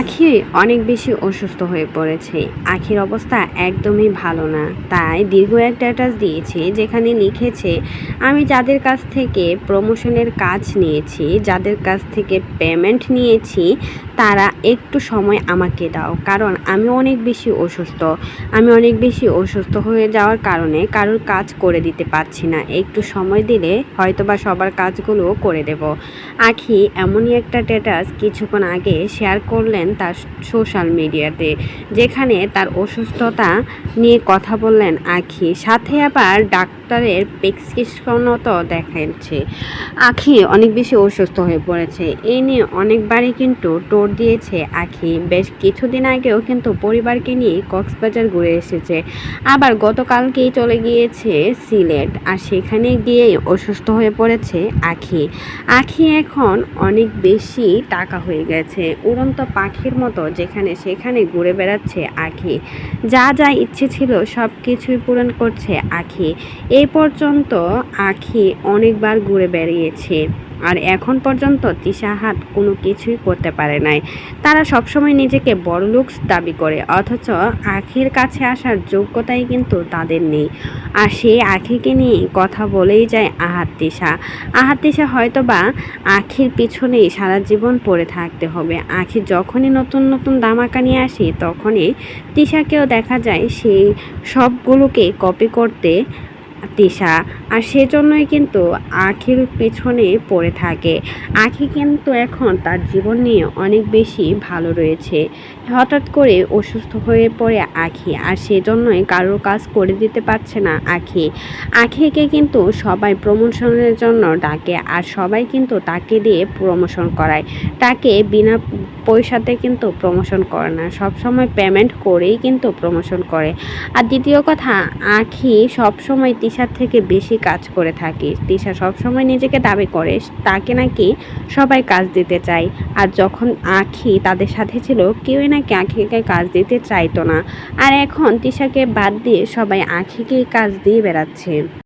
আখি অনেক বেশি অসুস্থ হয়ে পড়েছে। আখির অবস্থা একদমই ভালো না, তাই দীর্ঘ একটা স্ট্যাটাস দিয়েছে যেখানে লিখেছে, আমি যাদের কাছ থেকে প্রমোশনের কাজ নিয়েছি, যাদের কাছ থেকে পেমেন্ট নিয়েছি, তারা একটু সময় আমাকে দাও, কারণ আমি অনেক বেশি অসুস্থ। আমি অনেক বেশি অসুস্থ হয়ে যাওয়ার কারণে কারোর কাজ করে দিতে পারছি না। একটু সময় দিলে হয়তোবা সবার কাজগুলো করে দেব। আখি এমনই একটা স্ট্যাটাস কিছুক্ষণ আগে শেয়ার করলেন তার সোশ্যাল মিডিয়াতে, যেখানে তার অসুস্থতা নিয়ে কথা বললেন আখি, সাথে আবার ডাক্তারের প্রেসক্রিপশনও তো দেখাচ্ছে। আখি অনেক বেশি অসুস্থ হয়ে পড়েছে। এই নিয়ে অনেকবারই কিন্তু টোর দিয়েছে আখি। বেশ কিছুদিন আগেও কিন্তু পরিবারকে নিয়ে কক্সবাজার ঘুরে এসেছে, আবার গতকালকেই চলে গিয়েছে সিলেট, আর সেখানে গিয়েই অসুস্থ হয়ে পড়েছে আখি। আখি এখন অনেক বেশি টাকা হয়ে গেছে, উড়ন্ত পাখির মতো যেখানে সেখানে ঘুরে বেড়াচ্ছে আখি। যা যা ইচ্ছে ছিল সব কিছুই পূরণ করছে আখি। এই পর্যন্ত আখি অনেকবার ঘুরে বেরিয়েছে, আর এখন পর্যন্ত তিশাহাত কোনো কিছুই করতে পারে নাই। তারা সবসময় নিজেকে বড়লোক দাবি করে, অথচ আখির কাছে আসার যোগ্যতাই কিন্তু তাদের নেই। আর সেই আখিকে নিয়ে কথা বলেই যায় আহাত তিশা। আহাত তিশা হয়তোবা আখির পিছনেই সারা জীবন পড়ে থাকতে হবে। আখি যখনই নতুন নতুন ধামাকা নিয়ে আসে, তখনই তিশাকেও দেখা যায় সেই সবগুলোকে কপি করতে তিশা, আর সেজন্যই কিন্তু আখির পিছনে পড়ে থাকে। আখি কিন্তু এখন তার জীবন নিয়ে অনেক বেশি ভালো রয়েছে। হঠাৎ করে অসুস্থ হয়ে পড়ে আখি, আর সেজন্যই কারোর কাজ করে দিতে পারছে না আখি। আখিকে কিন্তু সবাই প্রমোশনের জন্য ডাকে, আর সবাই কিন্তু তাকে দিয়ে প্রমোশন করায়। তাকে বিনা পয়সাতে কিন্তু প্রমোশন করে না, সবসময় পেমেন্ট করেই কিন্তু প্রমোশন করে। আর দ্বিতীয় কথা, আখি সবসময় তিশার থেকে বেশি কাজ করে থাকে। তিশা সবসময় নিজেকে দাবি করে তাকে নাকি সবাই কাজ দিতে চায়, আর যখন আখি তাদের সাথে ছিল কেউই নাকি আখিকে কাজ দিতে চাইতো না। আর এখন তিশাকে বাদ দিয়ে সবাই আখিকেই কাজ দিয়ে বেড়াচ্ছে।